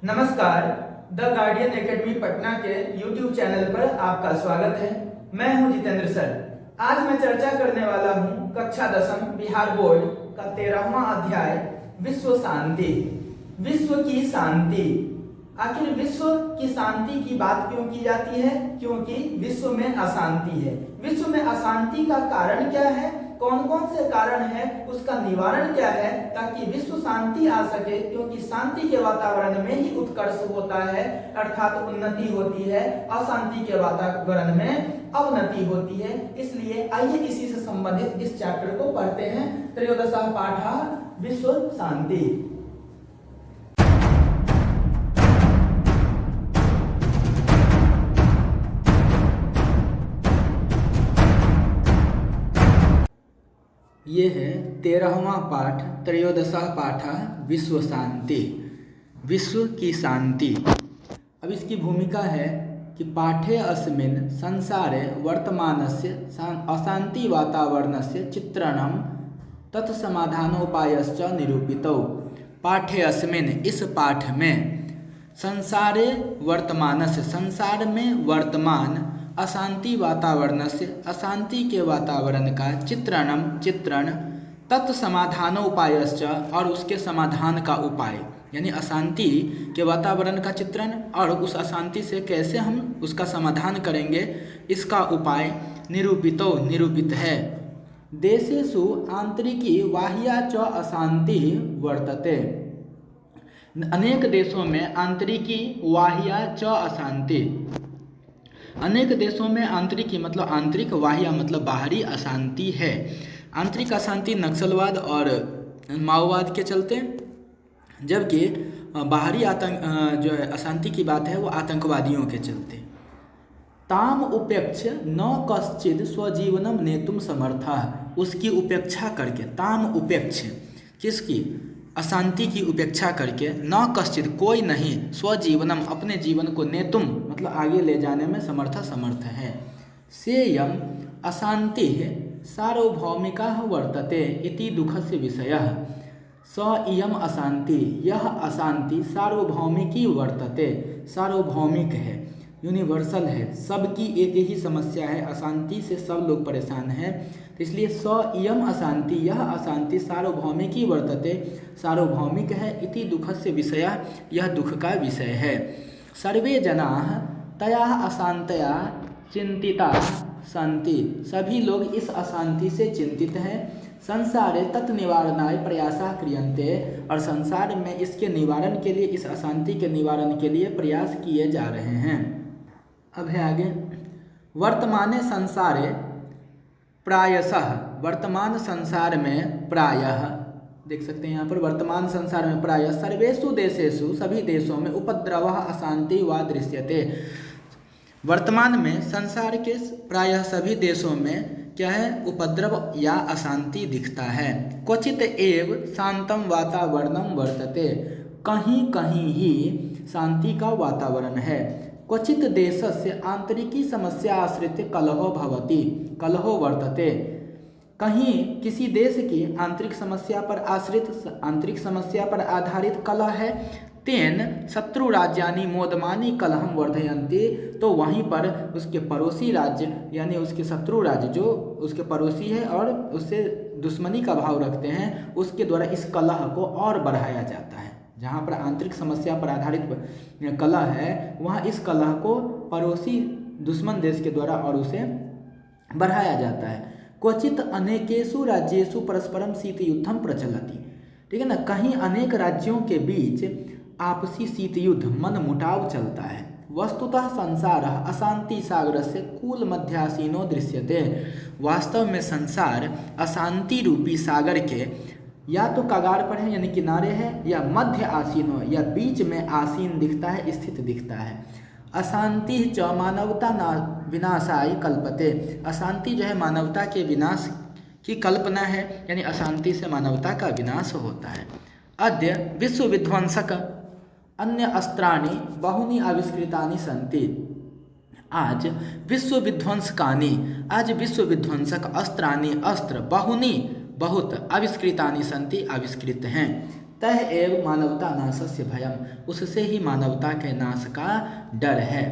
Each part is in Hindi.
नमस्कार, द गार्डियन एकेडमी पटना के YouTube चैनल पर आपका स्वागत है। मैं हूं जितेंद्र सर। आज मैं चर्चा करने वाला हूं कक्षा 10 बिहार बोर्ड का 13वां अध्याय विश्व शांति। विश्व की शांति। आखिर विश्व की शांति की बात क्यों की जाती है? क्योंकि विश्व में अशांति है। विश्व में अशांति का कारण क्या है, कौन कौन से कारण है, उसका निवारण क्या है, ताकि विश्व शांति आ सके। क्योंकि शांति के वातावरण में ही उत्कर्ष होता है, अर्थात उन्नति होती है। अशांति के वातावरण में अवनति होती है। इसलिए आइए इसी से संबंधित इस चैप्टर को पढ़ते हैं। त्रयोदशः पाठः विश्व शांति। ये है 13वां पाठ, त्रयोदशः पाठः विश्व शांति। विश्व की शांति। अब इसकी भूमिका है कि पाठे अस्मिन् संसारे वर्तमानस्य अशांति वातावरणस्य चित्रणं तत्समाधानोपायश्च निरूपितौ। पाठे अस्मिन्, इस पाठ में, संसारे वर्तमानस्य, संसार में वर्तमान अशांति वातावरण से, अशांति के वातावरण का चित्रण तत्समाधानोपायश्च, और उसके समाधान का उपाय, यानी अशांति के वातावरण का चित्रण और उस अशांति से कैसे हम उसका समाधान करेंगे, इसका उपाय निरूपितो, निरूपित है। देशेषु आंतरिकी बाह्या च अशांति वर्तते। अनेक देशों में आंतरिकी बाह्या च अशांति, अनेक देशों में आंतरिकी मतलब आंतरिक, बाह्य मतलब बाहरी अशांति है। आंतरिक अशांति नक्सलवाद और माओवाद के चलते, जबकि बाहरी जो है अशांति की बात है वो आतंकवादियों के चलते। ताम उपेक्ष्य न कश्चित् स्वजीवनम नेतुम समर्थः, उसकी उपेक्षा करके, ताम उपेक्ष्य, किसकी? अशांति की उपेक्षा करके, न कश्चित, कोई नहीं, स्वजीवनम, अपने जीवन को, नेतुम मतलब आगे ले जाने में समर्थ है। सेयम अशांति सार्वभौमिका वर्तते इति दुःखस्य विषयः। स इयम अशांति, यह अशांति सार्वभौमिकी वर्तते, सार्वभौमिक है, यूनिवर्सल है, सबकी एक ही समस्या है, अशांति से सब लोग परेशान हैं। तो इसलिए स इयम अशांति, यह अशांति सार्वभौमिकी वर्तते, सार्वभौमिक है, इति दुःखस्य विषयः, यह दुख का विषय है। सर्वे जनाः तया अशांतया चिंतिताः सन्ति, सभी लोग इस अशांति से चिंतित हैं। संसारे तत्निवारणाय प्रयासः क्रियन्ते, और संसार में इसके निवारण के लिए, इस अशांति के निवारण के लिए प्रयास किए जा रहे हैं। अब है आगे, वर्तमाने संसारे प्रायशः, वर्तमान संसार में प्रायः, देख सकते हैं यहाँ पर, वर्तमान संसार में प्रायः सर्वेषु देशेषु, सभी देशों में, उपद्रवः अशांति वा दृश्यते। वर्तमान में संसार के प्रायः सभी देशों में क्या है? उपद्रव या अशांति दिखता है। क्वचित एव शांतम वातावरणम वर्तते, कहीं कहीं ही शांति का वातावरण है। क्वचित देशस्य आंतरिकी समस्या आश्रित कलहो भवति, कलहो वर्तते, कहीं किसी देश की आंतरिक समस्या पर आश्रित, आंतरिक समस्या पर आधारित कलह है। तेन शत्रु राज्यानि मोदमानी कलहम वर्धयन्ति, तो वहीं पर उसके पड़ोसी राज्य, यानी उसके शत्रु राज्य जो उसके पड़ोसी है और उससे दुश्मनी का भाव रखते हैं, उसके द्वारा इस कलह को और बढ़ाया जाता है। जहाँ पर आंतरिक समस्या पर आधारित कलह है, वहाँ इस कलह को पड़ोसी दुश्मन देश के द्वारा और उसे बढ़ाया जाता है। क्वचित अनेकेषु राज्येषु परस्परम शीतयुद्धम प्रचलति, ठीक है ना, कहीं अनेक राज्यों के बीच आपसी शीत युद्ध, मन मुटाव चलता है। वस्तुतः संसार अशांति सागर से कूल मध्यासीनो दृश्यते, वास्तव में संसार अशांति रूपी सागर के या तो कगार पर है, यानी किनारे है, या मध्य आसीन हो, या बीच में आसीन दिखता है, स्थित दिखता है। अशांति च मानवता विनाशाय कल्पते, अशांति जो है मानवता के विनाश की कल्पना है, यानी अशांति से मानवता का विनाश होता है। अद्य विश्व विध्वंसक अन्य अस्त्राणि बहुनि आविष्कृतानि सन्ति, आज विश्व विध्वंसकानि, आज विश्व विध्वंसक अस्त्राणि, अस्त्र, बहुनि, बहुत, आविष्कृतानि सन्ति, आविष्कृत हैं। तह एव मानवता नाशस्य भयम, उससे ही मानवता के नाश का डर है।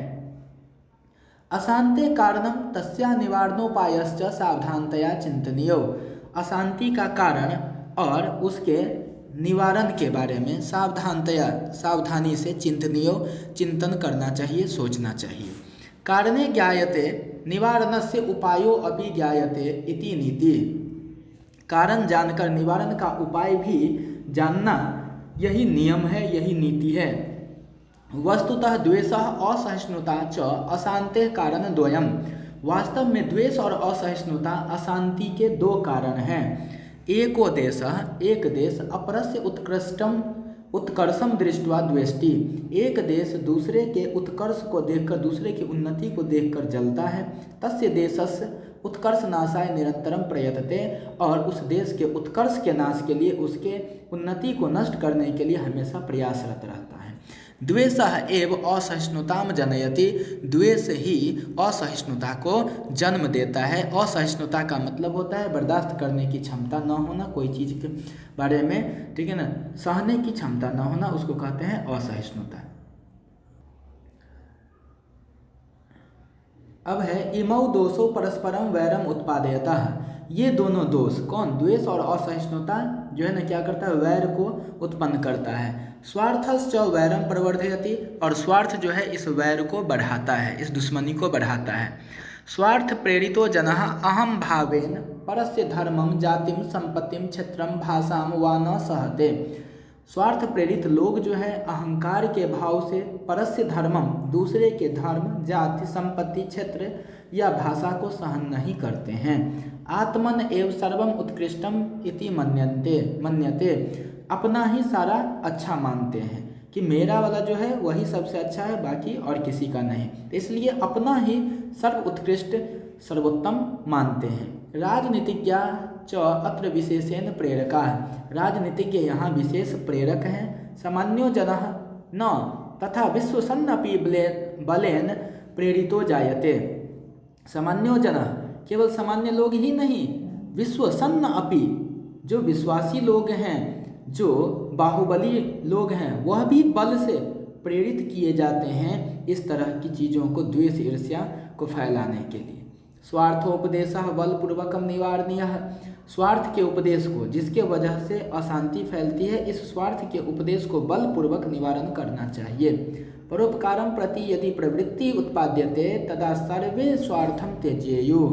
अशांति कारणम तस्या निवारणोपायश्च सावधानतया चिंतनीयो, अशांति का कारण और उसके निवारण के बारे में सावधानी से चिंतनीयो, चिंतन करना चाहिए, सोचना चाहिए। कारणे ज्ञायते निवारणस्य उपायो अपि ज्ञायते इति नीति, कारण जानकर निवारण का उपाय भी जानना यही नियम है, यही नीति है। वस्तुतः द्वेषः असहिष्णुता च अशांति कारण द्वयम, वास्तव में द्वेष और असहिष्णुता अशांति के दो कारण हैं। एको देशः, एक देश, अपरस्य उत्कर्षम दृष्ट्वा द्वेष्टि, एक देश दूसरे के उत्कर्ष को देखकर, दूसरे की उन्नति को देखकर जलता है। तस्य देशस्य उत्कर्ष नाशाय निरंतरम प्रयतते, और उस देश के उत्कर्ष के नाश के लिए, उसके उन्नति को नष्ट करने के लिए हमेशा प्रयासरत रहता है। द्वेषः एव असहिष्णुताम जनयति, द्वेष ही असहिष्णुता को जन्म देता है। असहिष्णुता का मतलब होता है बर्दाश्त करने की क्षमता न होना, कोई चीज़ के बारे में, ठीक है ना, सहने की क्षमता न होना, उसको कहते हैं असहिष्णुता। अब है इमौ दोषो परस्परम वैरम उत्पादयतः, ये दोनों दोष, कौन, द्वेष और असहिष्णुता, जो है ना क्या करता है, वैर को उत्पन्न करता है। स्वार्थश्च वैरम प्रवर्धयति, और स्वार्थ जो है इस वैर को बढ़ाता है, इस दुश्मनी को बढ़ाता है। स्वार्थ प्रेरितो जनः अहम भावेन परस्य धर्मम जातिम संपत्तिम क्षेत्रम भाषाम वा न सहते, स्वार्थ प्रेरित लोग जो है अहंकार के भाव से परस्य धर्मम, दूसरे के धर्म, जाति, संपत्ति, क्षेत्र या भाषा को सहन नहीं करते हैं। आत्मन एव सर्वम उत्कृष्टम इति मन्यते, अपना ही सारा अच्छा मानते हैं कि मेरा वाला जो है वही सबसे अच्छा है, बाकी और किसी का नहीं, इसलिए अपना ही सर्व उत्कृष्ट सर्वोत्तम मानते हैं। राजनीतिज्ञा च अत्र विशेषेण प्रेरका, राजनीतिज्ञ यहाँ विशेष प्रेरक हैं। सामान्यो जनः न तथा विश्वसन्नपि बलेन प्रेरितो जायते, सामान्यो जनः केवल सामान्य लोग ही नहीं, विश्वसन्न अपि, जो विश्वासी लोग हैं, जो बाहुबली लोग हैं, वह भी बल से प्रेरित किए जाते हैं इस तरह की चीज़ों को, द्वेष ईर्ष्या को फैलाने के लिए। स्वार्थोपदेशः बलपूर्वकम निवारणीयः, स्वार्थ के उपदेश को, जिसके वजह से अशांति फैलती है, इस स्वार्थ के उपदेश को बलपूर्वक निवारण करना चाहिए। परोपकारम प्रति यदि प्रवृत्ति उत्पाद्यते तदा सर्वे स्वार्थम त्यजेयुः,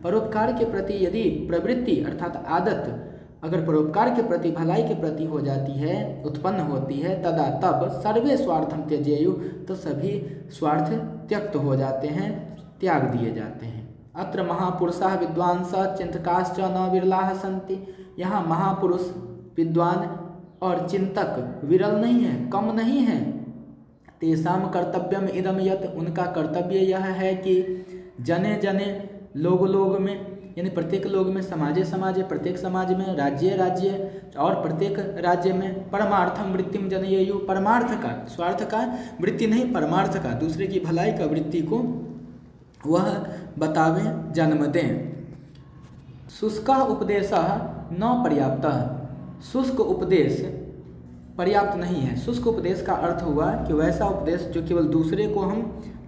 परोपकार के प्रति यदि प्रवृत्ति अर्थात आदत अगर परोपकार के प्रति, भलाई के प्रति हो जाती है, उत्पन्न होती है, तदा तब सर्वे स्वार्थम त्यजेयुः, तो सभी स्वार्थ त्यक्त हो जाते हैं, त्याग दिए जाते हैं। अत्र महापुरुषाः विद्वांसः चिंतकाश्च न विरलाः सन्ति, यहाँ महापुरुष, विद्वान और चिंतक विरल नहीं है, कम नहीं है। तेषां कर्तव्यम इदम यत्, उनका कर्तव्य यह है कि जने जने लोग में, यानी प्रत्येक लोग में, समाजे समाजे, प्रत्येक समाज में, राज्य राज्य और प्रत्येक राज्य में, परमार्थम वृत्तिम जनयेयुः, परमार्थ का, स्वार्थ का वृत्ति नहीं, परमार्थ का, दूसरे की भलाई का वृत्ति को वह बतावें, जन्म दें। शुष्क उपदेशः न पर्याप्तः, शुष्क उपदेश पर्याप्त नहीं है। शुष्क उपदेश का अर्थ हुआ कि वैसा उपदेश जो केवल दूसरे को हम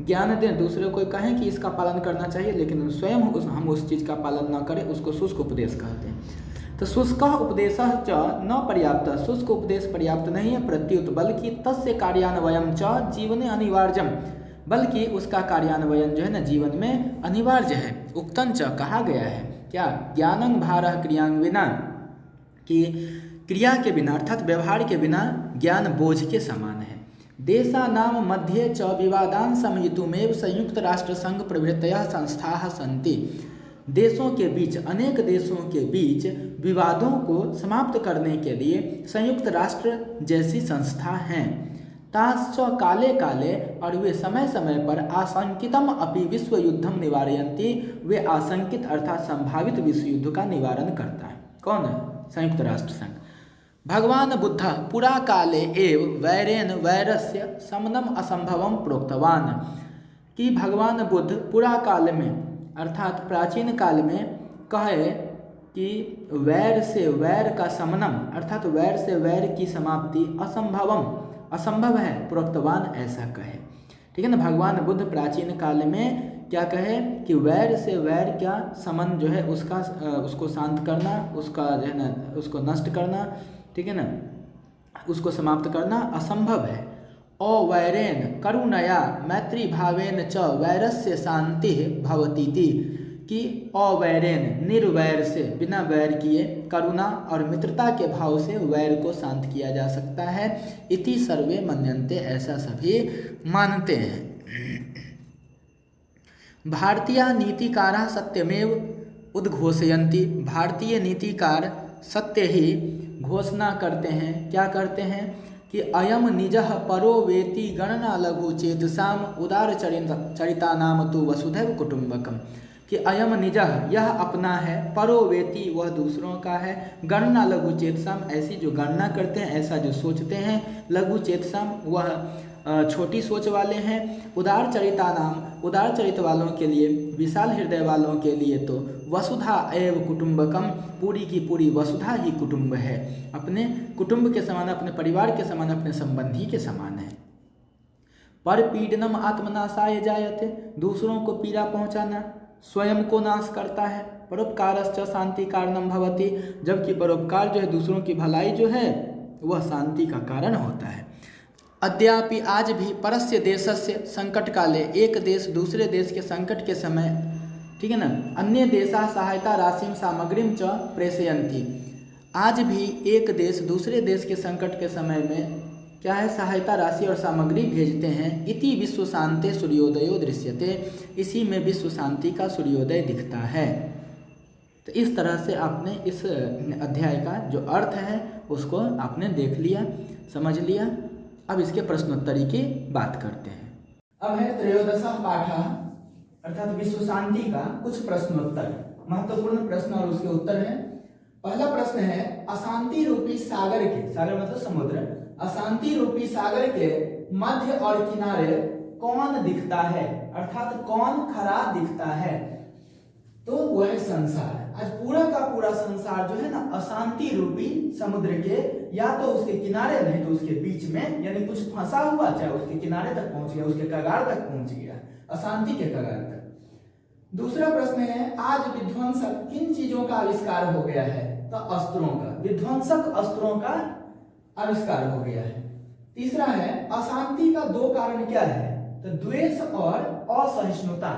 ज्ञान दें, दूसरे को कहें कि इसका पालन करना चाहिए, लेकिन स्वयं हम उस चीज़ का पालन न करें, उसको शुष्क उपदेश कहते हैं। तो शुष्क उपदेशः च न पर्याप्त, शुष्क उपदेश पर्याप्त नहीं है। प्रत्युत बल्कि तस्य कार्यान्वयम च जीवने अनिवार्यम, बल्कि उसका कार्यान्वयन जो है ना जीवन में अनिवार्य है। उक्तन च कहा गया है क्या, ज्ञानं भारः क्रियां विना, कि क्रिया के बिना अर्थात व्यवहार के बिना ज्ञान बोझ के समान है। देशानाम मध्ये च विवादान समयितुमेव संयुक्त राष्ट्र संघ प्रभृतयः संस्थाः सन्ति, देशों के बीच, अनेक देशों के बीच विवादों को समाप्त करने के लिए संयुक्त राष्ट्र जैसी संस्था हैं। ताश्च काले काले, और वे समय समय पर आशंकितम अपि विश्व युद्धम निवारयन्ति, वे आशंकित अर्थात संभावित विश्व युद्ध का निवारण करता है। कौन है? संयुक्त राष्ट्र संघ। भगवान बुद्ध पुरा काले एव वैरेन वैरस्य शमनम असंभवम प्रोक्तवान, कि भगवान बुद्ध पुरा काल में अर्थात प्राचीन काल में कहे कि वैर से वैर का शमनम अर्थात वैर से वैर की समाप्ति असंभवम असंभव है प्रोक्तवान ऐसा कहे। ठीक है ना। भगवान बुद्ध प्राचीन काल में क्या कहे कि वैर से वैर क्या समन जो है उसको शांत करना, उसका जो है ना उसको नष्ट करना, ठीक है ना, उसको समाप्त करना असंभव है। अवैरेन करुणया मैत्री भावेन च वैरस्य शांति भवतीति कि अवैरेन निर्वैर से बिना वैर किए करुणा और मित्रता के भाव से वैर को शांत किया जा सकता है। इति सर्वे मन्यन्ते ऐसा सभी मानते हैं। भारतीय नीतिकारा सत्यमेव उद्घोषयन्ति भारतीय नीतिकार सत्य ही घोषणा करते हैं। क्या करते हैं कि अयम निजः परो वेति गणना लघु चेतसाम उदार चरिता नाम तु वसुधैव कुटुम्बकम कि अयम निजः यह अपना है, परो वेति वह दूसरों का है, गणना लघु चेतसाम ऐसी जो गणना करते हैं, ऐसा जो सोचते हैं, लघु चेतसाम वह छोटी सोच वाले हैं, उदार चरिता नाम उदार चरित वालों के लिए, विशाल हृदय वालों के लिए तो वसुधा एव कुटुम्बकम पूरी की पूरी वसुधा ही कुटुंब है, अपने कुटुंब के समान, अपने परिवार के समान, अपने संबंधी के समान है। पर पीडनम आत्मनाशाय जायते दूसरों को पीड़ा पहुंचाना स्वयं को नाश करता है। परोपकारश्च शांति कारणम भवति जबकि परोपकार जो है दूसरों की भलाई जो है वह शांति का कारण होता है। अद्यापि आज भी परस्य देशस्य संकट काले एक देश दूसरे देश के संकट के समय, ठीक है ना, अन्य देशा सहायता राशिम सामग्रीम च प्रेषयन्ति आज भी एक देश दूसरे देश के संकट के समय में क्या है सहायता राशि और सामग्री भेजते हैं। इति विश्व शांति सूर्योदयो दृश्यते इसी में विश्व शांति का सूर्योदय दिखता है। तो इस तरह से आपने इस अध्याय का जो अर्थ है उसको आपने देख लिया, समझ लिया। अब इसके प्रश्नोत्तरी की बात करते हैं। अब है त्रयोदशः पाठः अर्थात विश्व शांति का कुछ प्रश्नोत्तर, महत्वपूर्ण प्रश्न और उसके उत्तर हैं। पहला प्रश्न है अशांति रूपी सागर के, सागर मतलब समुद्र, अशांति रूपी सागर के मध्य और किनारे कौन दिखता है अर्थात कौन खड़ा दिखता है। तो वह संसार, आज पूरा का पूरा संसार जो है ना अशांति रूपी समुद्र के या तो उसके किनारे नहीं तो उसके बीच में, यानी कुछ फंसा हुआ, चाहे उसके किनारे तक पहुंच गया, उसके कगार तक पहुंच गया, अशांति के कगार तक। दूसरा प्रश्न है आज विध्वंसक किन चीजों का आविष्कार हो गया है। तो अस्त्रों का, विध्वंसक अस्त्रों का आविष्कार हो गया है। तीसरा है अशांति का दो कारण क्या है। तो द्वेष और असहिष्णुता।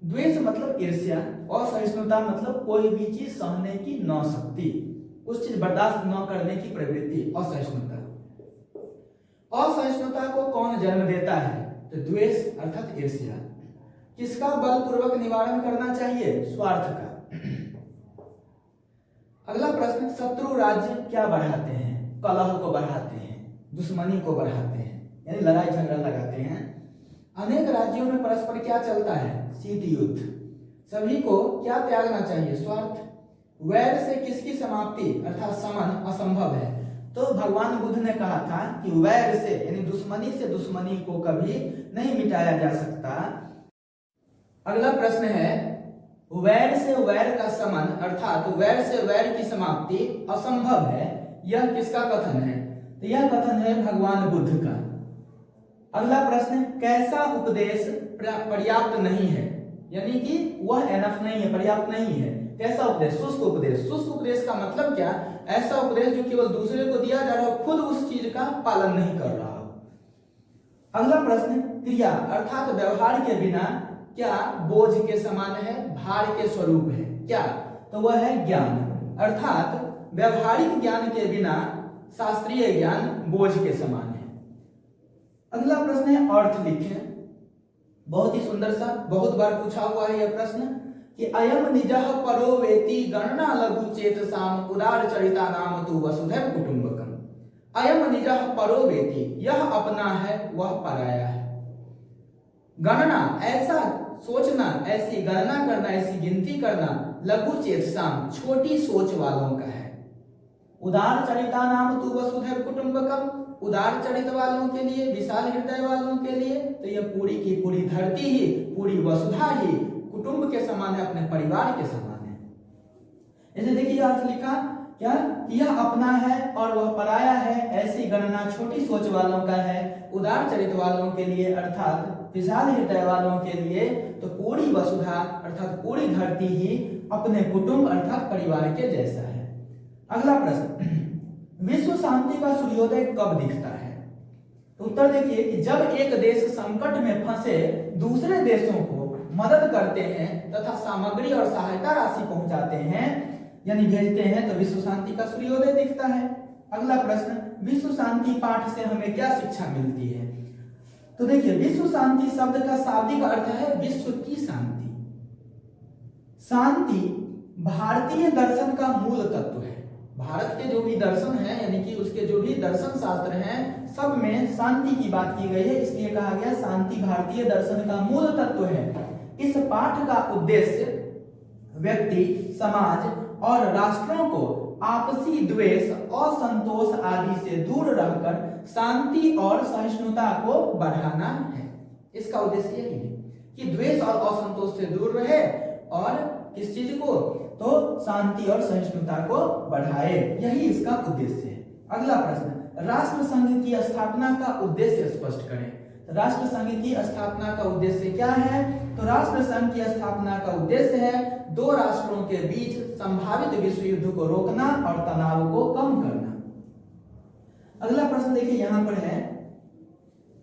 द्वेष मतलब ईर्ष्या, असहिष्णुता मतलब कोई भी चीज सहने की न शक्ति, उस चीज बर्दाश्त न करने की प्रवृत्ति, असहिष्णुता। असहिष्णुता को कौन जन्म देता है। तो द्वेष अर्थात ईर्ष्या। किसका बलपूर्वक निवारण करना चाहिए। स्वार्थ का। अगला प्रश्न शत्रु राज्य क्या बढ़ाते हैं। कलह को बढ़ाते हैं, दुश्मनी को बढ़ाते हैं, यानी लड़ाई झगड़ा लगाते हैं। अनेक राज्यों में परस्पर क्या चलता है। शीत युद्ध। सभी को क्या त्यागना चाहिए। स्वार्थ। वैर से किसकी समाप्ति अर्थात समन असंभव है। तो भगवान बुद्ध ने कहा था कि वैर से यानी दुश्मनी से दुश्मनी को कभी नहीं मिटाया जा सकता। अगला प्रश्न है वैर से वैर का समन अर्थात वैर से वैर की समाप्ति असंभव है, यह किसका कथन है। तो यह कथन है भगवान बुद्ध का। अगला प्रश्न कैसा उपदेश पर्याप्त नहीं है, यानी कि वह एनफ नहीं है, पर्याप्त नहीं है। कैसा उपदेश। शुष्क उपदेश। शुष्क उपदेश का मतलब क्या। ऐसा उपदेश जो केवल दूसरे को दिया जा रहा हो, खुद उस चीज का पालन नहीं कर रहा हो। अगला प्रश्न क्रिया अर्थात व्यवहार के बिना क्या बोझ के समान है, भार के स्वरूप है क्या। तो वह है ज्ञान अर्थात व्यवहारिक ज्ञान के बिना शास्त्रीय ज्ञान बोझ के समान है। अगला प्रश्न है अर्थ लिखें। बहुत ही सुंदर सा, बहुत बार पूछा हुआ है यह प्रश्न कि अयम निजः परो वेति गणना लघु चेतसाम उदार चरिता नाम तु वसुधैव कुटुम्बकम। अयम निजः परो वेति यह अपना है वह पराया है। गणना ऐसा सोचना, ऐसी गणना करना, ऐसी गिनती करना, लघु चेतसाम छोटी सोच वालों का है। उदार चरिता नाम तु वसुधैव कुटुम्बकम उदार चरित वालों के लिए, विशाल हृदय वालों के लिए तो यह पूरी की पूरी धरती ही, पूरी वसुधा ही कुटुंब के समान है, अपने परिवार के समान है। जैसे देखिए अर्थ लिखा क्या, यह अपना है और वह पराया है, ऐसी गणना छोटी सोच वालों का है, उदार चरित्र वालों के लिए अर्थात विशाल हृदय वालों के लिए तो पूरी वसुधा अर्थात पूरी धरती ही अपने कुटुंब अर्थात परिवार के जैसा है। अगला प्रश्न, विश्व शांति का सूर्योदय कब दिखता है? तो उत्तर देखिए कि जब एक देश संकट में फंसे दूसरे देशों को मदद करते हैं तथा सामग्री और सहायता राशि पहुंचाते हैं यानी भेजते हैं, तो विश्व शांति का सूर्योदय दिखता है। अगला प्रश्न, विश्व शांति पाठ से हमें क्या शिक्षा मिलती है? तो देखिए विश्व शांति शब्द का शाब्दिक अर्थ है विश्व की शांति। शांति भारतीय दर्शन का मूल तत्व है। भारत के जो भी दर्शन है यानी कि उसके जो भी दर्शन शास्त्र हैं सब में शांति की बात की गई है, इसलिए कहा गया शांति भारतीय दर्शन का मूल तत्व है। इस पाठ का उद्देश्य व्यक्ति, समाज और राष्ट्रों को आपसी द्वेष, असंतोष आदि से दूर रहकर शांति और सहिष्णुता को बढ़ाना है। इसका उद्देश्य यही है कि द्वेष और असंतोष से दूर रहे और किस चीज को, तो शांति और सहिष्णुता को बढ़ाए, यही इसका उद्देश्य है। अगला प्रश्न, राष्ट्र संघ की स्थापना का उद्देश्य स्पष्ट करें। राष्ट्र संघ की स्थापना का उद्देश्य क्या है? तो राष्ट्र संघ की स्थापना का उद्देश्य है दो राष्ट्रों के बीच संभावित विश्व युद्ध को रोकना और तनाव को कम करना। अगला प्रश्न देखिए यहां पर है,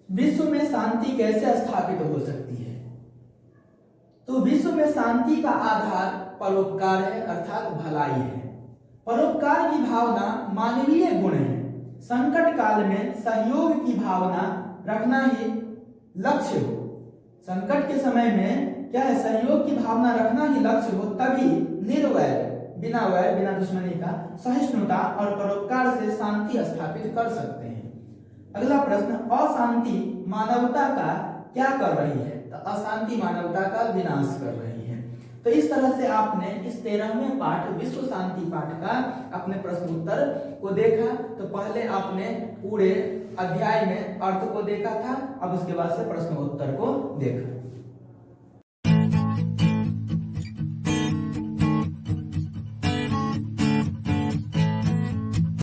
विश्व में शांति कैसे स्थापित हो सकती है? तो विश्व में शांति का आधार परोपकार है अर्थात भलाई है। परोपकार की भावना मानवीय गुण है। संकट काल में सहयोग की भावना रखना ही लक्ष्य हो। संकट के समय में क्या है, सहयोग की भावना रखना ही लक्ष्य हो, तभी निर्वैर बिना वैर बिना दुश्मनी का सहिष्णुता और परोपकार से शांति स्थापित कर सकते हैं। अगला प्रश्न, अशांति मानवता का क्या कर रही है? तो अशांति मानवता का विनाश कर रही है। तो इस तरह से आपने इस 13वें पाठ विश्व शांति पाठ का अपने प्रश्न उत्तर को देखा। तो पहले आपने पूरे अध्याय में अर्थ को देखा था, अब उसके बाद से प्रश्न उत्तर को देखा।